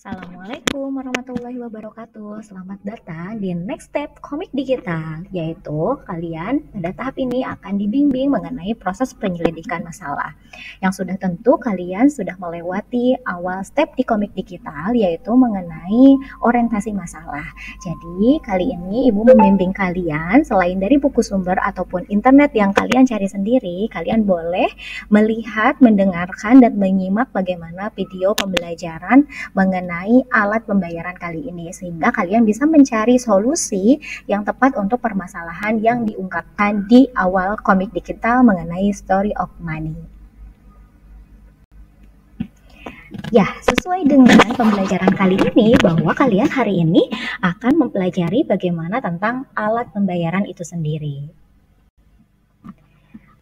Assalamualaikum warahmatullahi wabarakatuh. Selamat datang di Next Step Komik Digital, yaitu kalian pada tahap ini akan dibimbing mengenai proses penyelidikan masalah. Yang sudah tentu kalian sudah melewati awal step di Komik Digital, yaitu mengenai orientasi masalah. Jadi kali ini Ibu membimbing kalian selain dari buku sumber ataupun internet yang kalian cari sendiri, kalian boleh melihat, mendengarkan, dan menyimak bagaimana video pembelajaran mengenai alat pembayaran kali ini, sehingga kalian bisa mencari solusi yang tepat untuk permasalahan yang diungkapkan di awal komik digital mengenai story of money. Ya, sesuai dengan pembelajaran kali ini, bahwa kalian hari ini akan mempelajari bagaimana tentang alat pembayaran itu sendiri.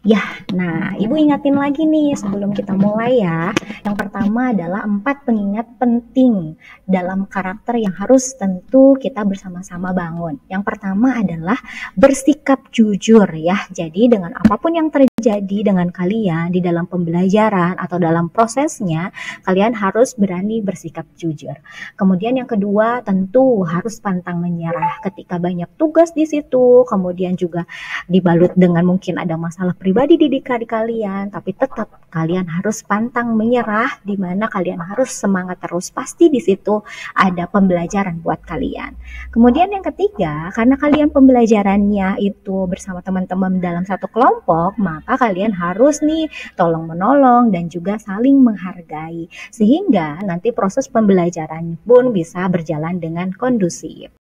Ya, nah Ibu ingatin lagi nih sebelum kita mulai ya. Yang pertama adalah 4 pengingat penting dalam karakter yang harus tentu kita bersama-sama bangun. Yang pertama adalah bersikap jujur ya. Jadi dengan apapun yang terjadi dengan kalian di dalam pembelajaran atau dalam prosesnya, kalian harus berani bersikap jujur. Kemudian yang kedua tentu harus pantang menyerah ketika banyak tugas di situ, kemudian juga dibalut dengan mungkin ada masalah pribadi di diri kalian, tapi tetap kalian harus pantang menyerah, di mana kalian harus semangat terus. Pasti di situ ada pembelajaran buat kalian. Kemudian yang ketiga, karena kalian pembelajarannya itu bersama teman-teman dalam satu kelompok, maka kalian harus nih tolong menolong dan juga saling menghargai, sehingga nanti proses pembelajaran pun bisa berjalan dengan kondusif.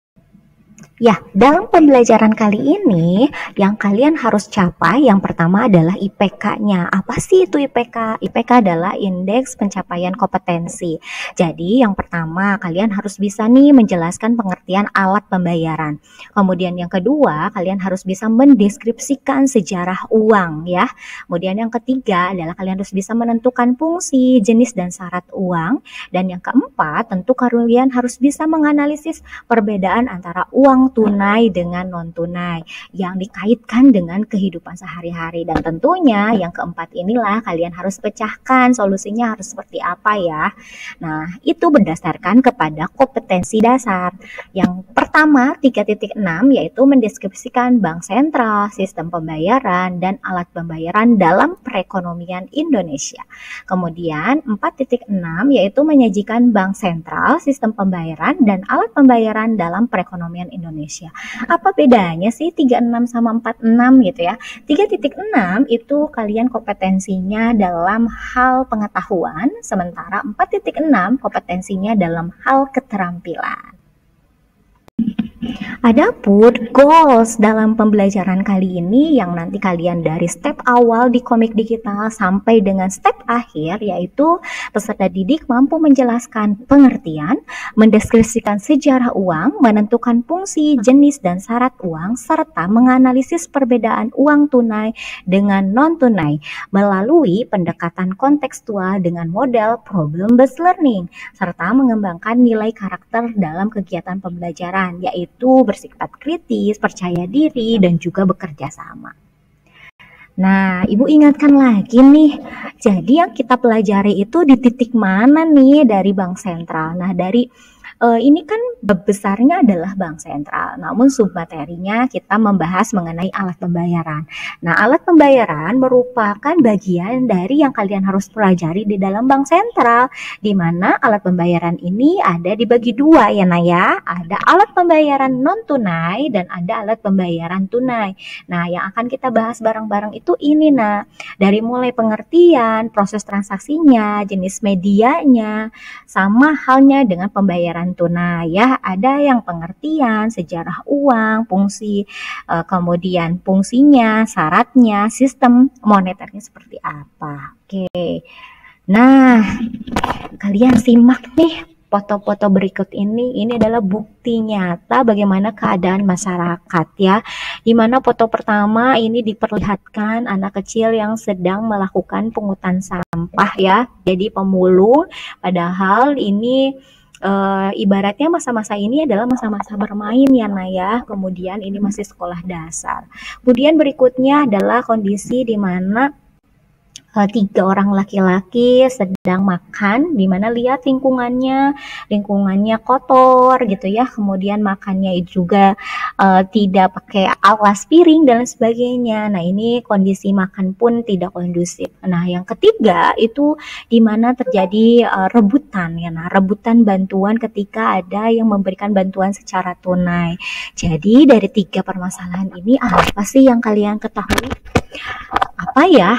Ya, dalam pembelajaran kali ini yang kalian harus capai yang pertama adalah IPK-nya. Apa sih itu IPK? IPK adalah indeks pencapaian kompetensi. Jadi yang pertama kalian harus bisa nih menjelaskan pengertian alat pembayaran. Kemudian yang kedua, kalian harus bisa mendeskripsikan sejarah uang ya. Kemudian yang ketiga adalah kalian harus bisa menentukan fungsi, jenis dan syarat uang. Dan yang keempat, tentu kalian harus bisa menganalisis perbedaan antara uang tunai dengan non tunai yang dikaitkan dengan kehidupan sehari-hari. Dan tentunya yang keempat inilah kalian harus pecahkan solusinya harus seperti apa ya. Nah, itu berdasarkan kepada kompetensi dasar. Yang pertama 3.6 yaitu mendeskripsikan bank sentral, sistem pembayaran dan alat pembayaran dalam perekonomian Indonesia. Kemudian 4.6 yaitu menyajikan bank sentral, sistem pembayaran dan alat pembayaran dalam perekonomian Indonesia. Apa bedanya sih 36 sama 46 gitu ya? 3.6 itu kalian kompetensinya dalam hal pengetahuan, sementara 4.6 kompetensinya dalam hal keterampilan. Adapun goals dalam pembelajaran kali ini yang nanti kalian dari step awal di komik digital sampai dengan step akhir, yaitu peserta didik mampu menjelaskan pengertian, mendeskripsikan sejarah uang, menentukan fungsi, jenis dan syarat uang, serta menganalisis perbedaan uang tunai dengan non tunai melalui pendekatan kontekstual dengan model problem based learning, serta mengembangkan nilai karakter dalam kegiatan pembelajaran, yaitu bersifat kritis, percaya diri, dan juga bekerja sama. Nah, Ibu ingatkan lagi nih, jadi yang kita pelajari itu di titik mana nih dari bank sentral? Nah, dari ini kan besarnya adalah bank sentral, namun submaterinya kita membahas mengenai alat pembayaran. Nah, alat pembayaran merupakan bagian dari yang kalian harus pelajari di dalam bank sentral, di mana alat pembayaran ini ada dibagi dua ya Naya, ada alat pembayaran non tunai dan ada alat pembayaran tunai. Nah, yang akan kita bahas bareng-bareng itu ini nah, dari mulai pengertian, proses transaksinya, jenis medianya, sama halnya dengan pembayaran tunai ya, ada yang pengertian, sejarah uang, fungsi, kemudian fungsinya, syaratnya, sistem moneternya seperti apa. Oke. Nah, kalian simak nih foto-foto berikut ini adalah bukti nyata bagaimana keadaan masyarakat ya. Di mana foto pertama ini diperlihatkan anak kecil yang sedang melakukan pungutan sampah ya. Jadi pemulung, padahal ini ibaratnya masa-masa ini adalah masa-masa bermain ya Naya, kemudian ini masih sekolah dasar. Kemudian berikutnya adalah kondisi di mana tiga orang laki-laki sedang makan, di mana lihat lingkungannya kotor gitu ya, kemudian makannya itu juga tidak pakai alas piring dan sebagainya. Nah, ini kondisi makan pun tidak kondusif. Nah, yang ketiga itu di mana terjadi rebutan ya, nah rebutan bantuan ketika ada yang memberikan bantuan secara tunai. Jadi dari tiga permasalahan ini apa sih yang kalian ketahui? Apa ya?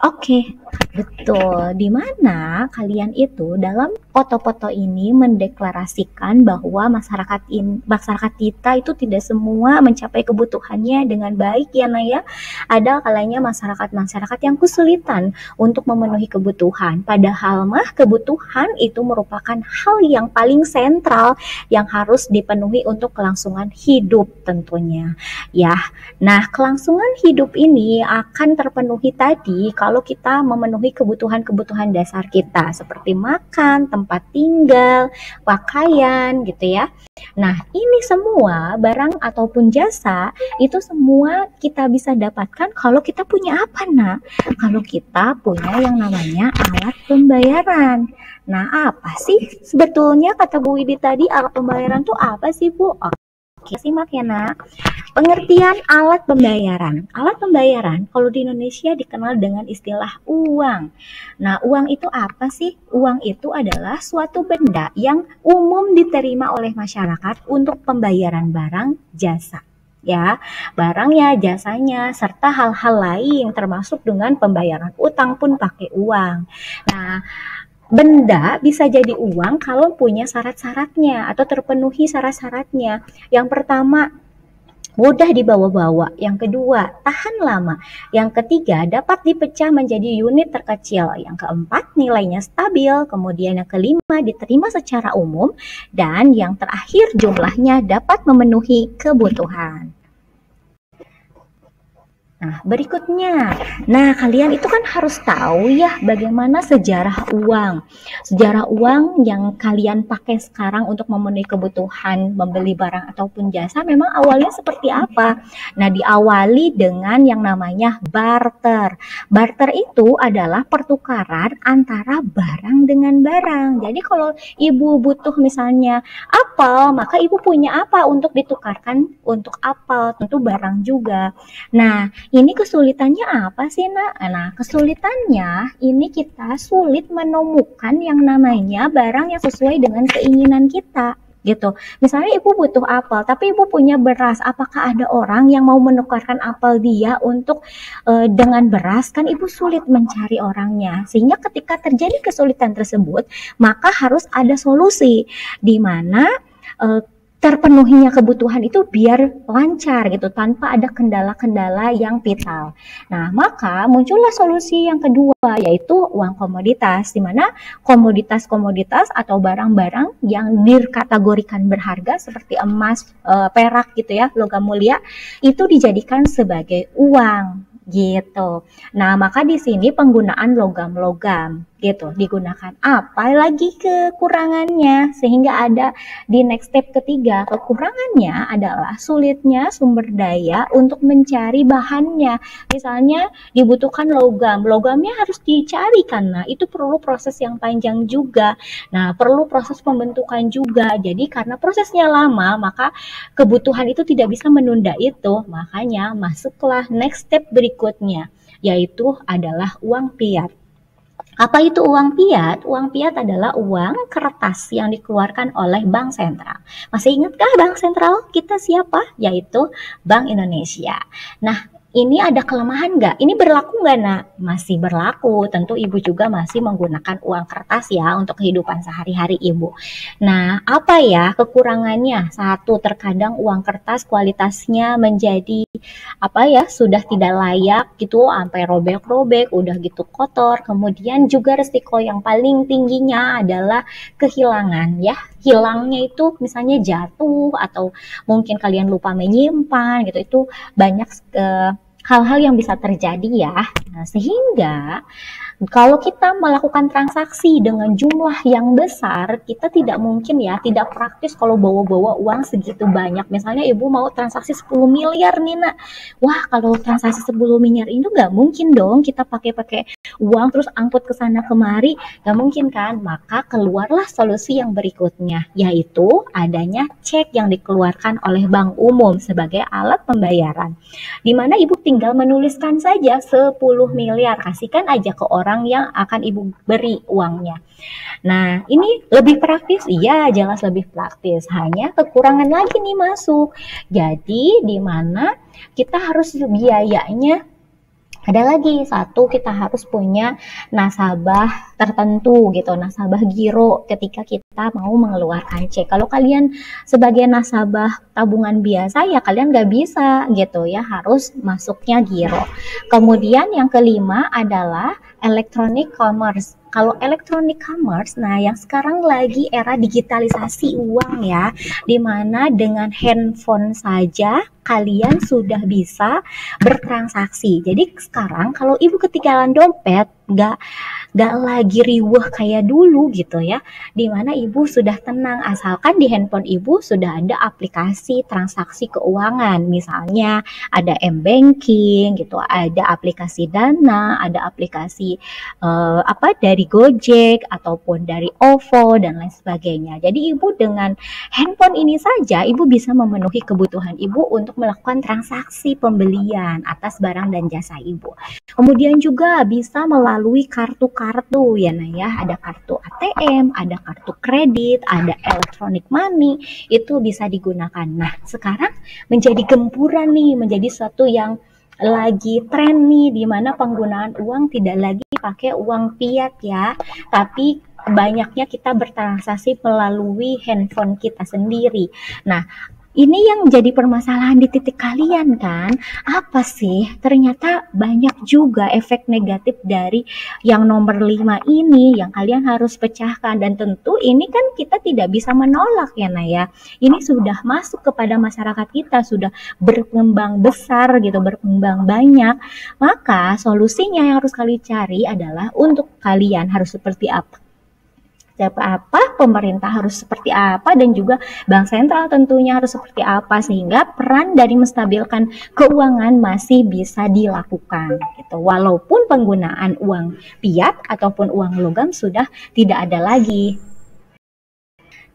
Oke, betul. Di mana kalian itu dalam foto-foto ini mendeklarasikan bahwa masyarakat kita itu tidak semua mencapai kebutuhannya dengan baik ya Naya. Ada kalanya masyarakat-masyarakat yang kesulitan untuk memenuhi kebutuhan. Padahal mah kebutuhan itu merupakan hal yang paling sentral yang harus dipenuhi untuk kelangsungan hidup tentunya. Ya, nah, kelangsungan hidup ini akan terpenuhi tadi kalau kita memenuhi kebutuhan-kebutuhan dasar kita seperti makan, tempat tinggal, pakaian gitu ya. Nah, ini semua barang ataupun jasa itu semua kita bisa dapatkan kalau kita punya apa, Nak? Kalau kita punya yang namanya alat pembayaran. Nah, apa sih sebetulnya kata Bu Widi tadi alat pembayaran tuh apa sih, Bu? Oke, simak ya, Nak. Pengertian alat pembayaran. Alat pembayaran kalau di Indonesia dikenal dengan istilah uang. Nah, uang itu apa sih? Uang itu adalah suatu benda yang umum diterima oleh masyarakat untuk pembayaran barang jasa. Ya, barangnya, jasanya, serta hal-hal lain termasuk dengan pembayaran utang pun pakai uang. Nah, benda bisa jadi uang kalau punya syarat-syaratnya atau terpenuhi syarat-syaratnya. Yang pertama, mudah dibawa-bawa. Yang kedua, tahan lama. Yang ketiga, dapat dipecah menjadi unit terkecil. Yang keempat, nilainya stabil. Kemudian yang kelima, diterima secara umum. Dan yang terakhir, jumlahnya dapat memenuhi kebutuhan. Nah, berikutnya. Nah, kalian itu kan harus tahu ya bagaimana sejarah uang. Sejarah uang yang kalian pakai sekarang untuk memenuhi kebutuhan membeli barang ataupun jasa memang awalnya seperti apa? Nah, diawali dengan yang namanya barter. Barter itu adalah pertukaran antara barang dengan barang. Jadi kalau ibu butuh misalnya apel, maka ibu punya apa untuk ditukarkan untuk apel, tentu barang juga. Nah, ini kesulitannya apa sih, Nak? Nah, kesulitannya ini kita sulit menemukan yang namanya barang yang sesuai dengan keinginan kita gitu. Misalnya ibu butuh apel, tapi ibu punya beras. Apakah ada orang yang mau menukarkan apel dia untuk dengan beras? Kan ibu sulit mencari orangnya. Sehingga ketika terjadi kesulitan tersebut, maka harus ada solusi di mana terpenuhinya kebutuhan itu biar lancar gitu tanpa ada kendala-kendala yang vital. Nah, maka muncullah solusi yang kedua yaitu uang komoditas, di mana komoditas-komoditas atau barang-barang yang dikategorikan berharga seperti emas, perak gitu ya, logam mulia itu dijadikan sebagai uang gitu. Nah, maka di sini penggunaan logam-logam gitu digunakan. Apa lagi kekurangannya sehingga ada di next step ketiga, kekurangannya adalah sulitnya sumber daya untuk mencari bahannya. Misalnya dibutuhkan logamnya harus dicari karena itu perlu proses yang panjang juga. Nah, perlu proses pembentukan juga. Jadi karena prosesnya lama, maka kebutuhan itu tidak bisa menunda itu. Makanya masuklah next step berikutnya, yaitu adalah uang fiat. Apa itu uang fiat? Uang fiat adalah uang kertas yang dikeluarkan oleh Bank Sentral. Masih ingatkah Bank Sentral kita siapa? Yaitu Bank Indonesia. Nah, ini ada kelemahan nggak? Ini berlaku nggak, Nak? Masih berlaku. Tentu Ibu juga masih menggunakan uang kertas ya untuk kehidupan sehari-hari Ibu. Nah, apa ya kekurangannya? Satu, terkadang uang kertas kualitasnya menjadi apa ya, sudah tidak layak gitu, sampai robek-robek, udah gitu kotor. Kemudian juga resiko yang paling tingginya adalah kehilangan ya. Hilangnya itu misalnya jatuh atau mungkin kalian lupa menyimpan gitu. Itu banyak hal-hal yang bisa terjadi ya. Nah, sehingga Kalau kita melakukan transaksi dengan jumlah yang besar, kita tidak mungkin ya, tidak praktis kalau bawa-bawa uang segitu banyak. Misalnya ibu mau transaksi 10 miliar nih nak. Wah, kalau transaksi 10 miliar itu nggak mungkin dong kita pakai-pakai uang terus angkut ke sana kemari. Nggak mungkin kan? Maka keluarlah solusi yang berikutnya, yaitu adanya cek yang dikeluarkan oleh bank umum sebagai alat pembayaran. Di mana ibu tinggal menuliskan saja 10 miliar, kasihkan aja ke orang yang akan ibu beri uangnya. Nah, ini lebih praktis? Iya, jelas lebih praktis. Hanya kekurangan lagi nih masuk. Jadi, di mana kita harus biayanya ada lagi satu, kita harus punya nasabah tertentu gitu, nasabah giro ketika kita mau mengeluarkan cek. Kalau kalian sebagai nasabah tabungan biasa ya kalian nggak bisa gitu ya, harus masuknya giro. Kemudian yang kelima adalah electronic commerce. Kalau electronic commerce, nah yang sekarang lagi era digitalisasi uang ya, dimana dengan handphone saja kalian sudah bisa bertransaksi. Jadi sekarang kalau ibu ketinggalan dompet, nggak lagi riweh kayak dulu gitu ya, dimana ibu sudah tenang asalkan di handphone ibu sudah ada aplikasi transaksi keuangan, misalnya ada m-banking gitu, ada aplikasi Dana, ada aplikasi dari Gojek ataupun dari OVO dan lain sebagainya. Jadi ibu dengan handphone ini saja ibu bisa memenuhi kebutuhan ibu untuk melakukan transaksi pembelian atas barang dan jasa ibu. Kemudian juga bisa melalui kartu-kartu ya nah ya, ada kartu ATM, ada kartu kredit, ada electronic money, itu bisa digunakan. Nah, sekarang menjadi gempuran nih, menjadi suatu yang lagi tren nih, di mana penggunaan uang tidak lagi pakai uang fiat ya, tapi banyaknya kita bertransaksi melalui handphone kita sendiri. Nah, ini yang jadi permasalahan di titik kalian kan, apa sih? Ternyata banyak juga efek negatif dari yang nomor 5 ini yang kalian harus pecahkan, dan tentu ini kan kita tidak bisa menolak ya Naya. Ini sudah masuk kepada masyarakat kita, sudah berkembang besar gitu, berkembang banyak. Maka solusinya yang harus kalian cari adalah untuk kalian harus seperti apa? Pemerintah harus seperti apa, dan juga bank sentral tentunya harus seperti apa, sehingga peran dari menstabilkan keuangan masih bisa dilakukan gitu. Walaupun penggunaan uang fiat ataupun uang logam sudah tidak ada lagi.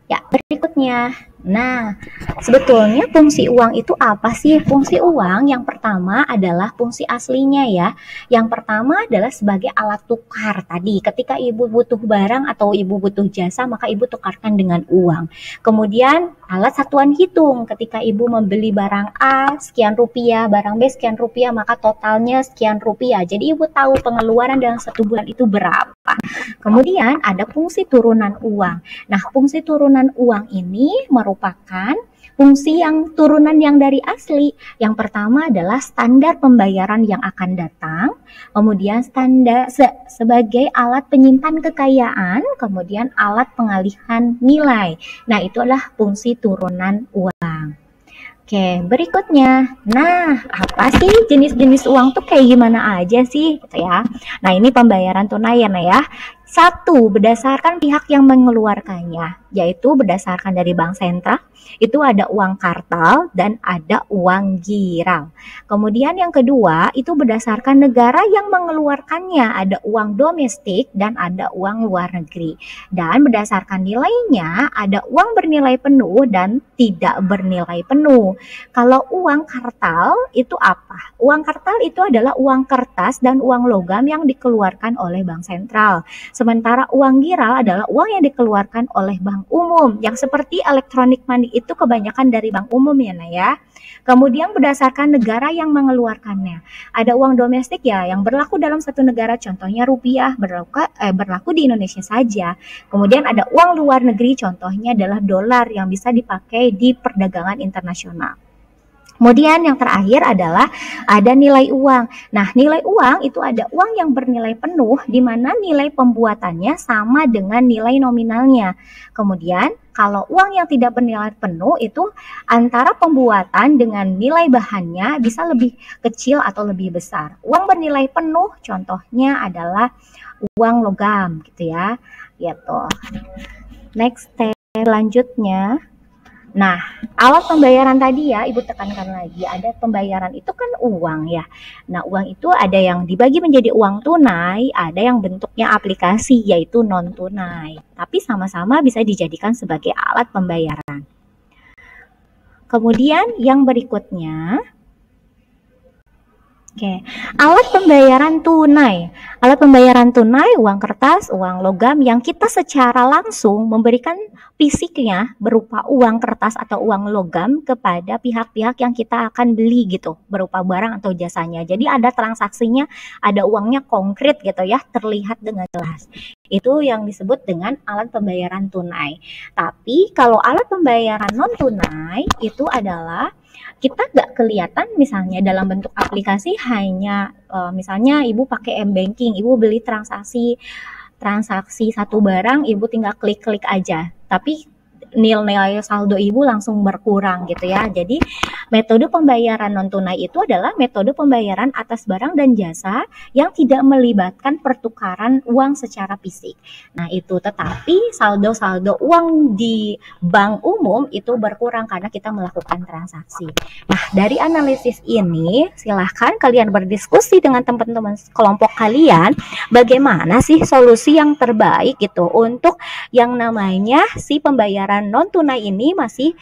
Ya, berikutnya. Nah, sebetulnya fungsi uang itu apa sih? Fungsi uang yang pertama adalah fungsi aslinya ya. Yang pertama adalah sebagai alat tukar tadi. Ketika ibu butuh barang atau ibu butuh jasa, maka ibu tukarkan dengan uang. Kemudian alat satuan hitung. Ketika ibu membeli barang A sekian rupiah, barang B sekian rupiah, maka totalnya sekian rupiah. Jadi ibu tahu pengeluaran dalam satu bulan itu berapa. Kemudian ada fungsi turunan uang. Nah, fungsi turunan uang ini merupakan fungsi yang turunan yang dari asli. Yang pertama adalah standar pembayaran yang akan datang, kemudian standar sebagai alat penyimpan kekayaan, kemudian alat pengalihan nilai. Nah, itu adalah fungsi turunan uang. Oke, berikutnya. Nah, apa sih jenis-jenis uang tuh kayak gimana aja sih gitu ya. Nah, ini pembayaran tunai ya. Satu, berdasarkan pihak yang mengeluarkannya, yaitu berdasarkan dari bank sentral, itu ada uang kartal dan ada uang giral. Kemudian yang kedua, itu berdasarkan negara yang mengeluarkannya, ada uang domestik dan ada uang luar negeri. Dan berdasarkan nilainya, ada uang bernilai penuh dan tidak bernilai penuh. Kalau uang kartal itu apa? Uang kartal itu adalah uang kertas dan uang logam yang dikeluarkan oleh bank sentral. Sementara uang giral adalah uang yang dikeluarkan oleh bank umum, yang seperti electronic money itu kebanyakan dari bank umum ya Naya. Kemudian berdasarkan negara yang mengeluarkannya. Ada uang domestik ya yang berlaku dalam satu negara, contohnya rupiah, berlaku di Indonesia saja. Kemudian ada uang luar negeri, contohnya adalah dolar yang bisa dipakai di perdagangan internasional. Kemudian yang terakhir adalah ada nilai uang. Nah, nilai uang itu ada uang yang bernilai penuh di mana nilai pembuatannya sama dengan nilai nominalnya. Kemudian kalau uang yang tidak bernilai penuh itu antara pembuatan dengan nilai bahannya bisa lebih kecil atau lebih besar. Uang bernilai penuh contohnya adalah uang logam gitu ya. Gitu. Next step selanjutnya. Nah, alat pembayaran tadi ya, Ibu tekankan lagi, ada pembayaran itu kan uang ya. Nah, uang itu ada yang dibagi menjadi uang tunai, ada yang bentuknya aplikasi yaitu non tunai. Tapi sama-sama bisa dijadikan sebagai alat pembayaran. Kemudian yang berikutnya, Oke, alat pembayaran tunai. Alat pembayaran tunai, uang kertas, uang logam yang kita secara langsung memberikan fisiknya berupa uang kertas atau uang logam kepada pihak-pihak yang kita akan beli gitu, berupa barang atau jasanya. Jadi ada transaksinya, ada uangnya konkret gitu ya, terlihat dengan jelas. Itu yang disebut dengan alat pembayaran tunai. Tapi kalau alat pembayaran non tunai itu adalah kita nggak kelihatan misalnya dalam bentuk aplikasi hanya misalnya ibu pakai m-banking, ibu beli transaksi satu barang, ibu tinggal klik-klik aja. Tapi nilai saldo ibu langsung berkurang gitu ya. Jadi metode pembayaran non tunai itu adalah metode pembayaran atas barang dan jasa yang tidak melibatkan pertukaran uang secara fisik. Nah itu, tetapi saldo-saldo uang di bank umum itu berkurang karena kita melakukan transaksi. Nah dari analisis ini silahkan kalian berdiskusi dengan teman-teman kelompok kalian bagaimana sih solusi yang terbaik gitu untuk yang namanya si pembayaran non tunai ini masih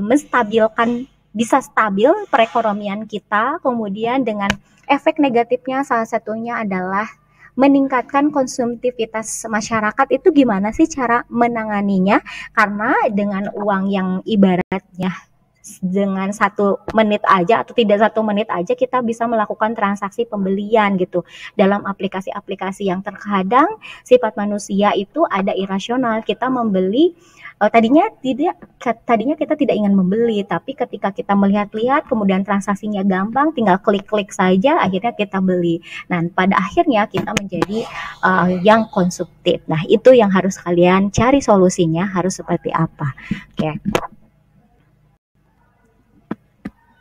menstabilkan, bisa stabil perekonomian kita. Kemudian dengan efek negatifnya salah satunya adalah meningkatkan konsumtivitas masyarakat. Itu gimana sih cara menanganinya? Karena dengan uang yang ibaratnya dengan 1 menit aja atau tidak 1 menit aja kita bisa melakukan transaksi pembelian gitu dalam aplikasi-aplikasi yang terkadang sifat manusia itu ada irasional. Kita membeli tadinya kita tidak ingin membeli, tapi ketika kita melihat-lihat kemudian transaksinya gampang, tinggal klik-klik saja akhirnya kita beli. Nah pada akhirnya kita menjadi yang konsumtif. Nah itu yang harus kalian cari solusinya harus seperti apa.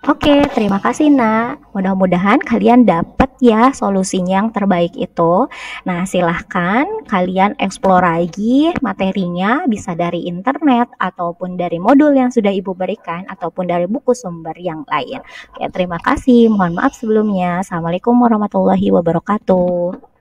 Oke, terima kasih Nak. Mudah-mudahan kalian dapat ya solusinya yang terbaik itu. Nah, silahkan kalian eksplor lagi materinya, bisa dari internet ataupun dari modul yang sudah Ibu berikan ataupun dari buku sumber yang lain. Oke, terima kasih. Mohon maaf sebelumnya. Assalamualaikum warahmatullahi wabarakatuh.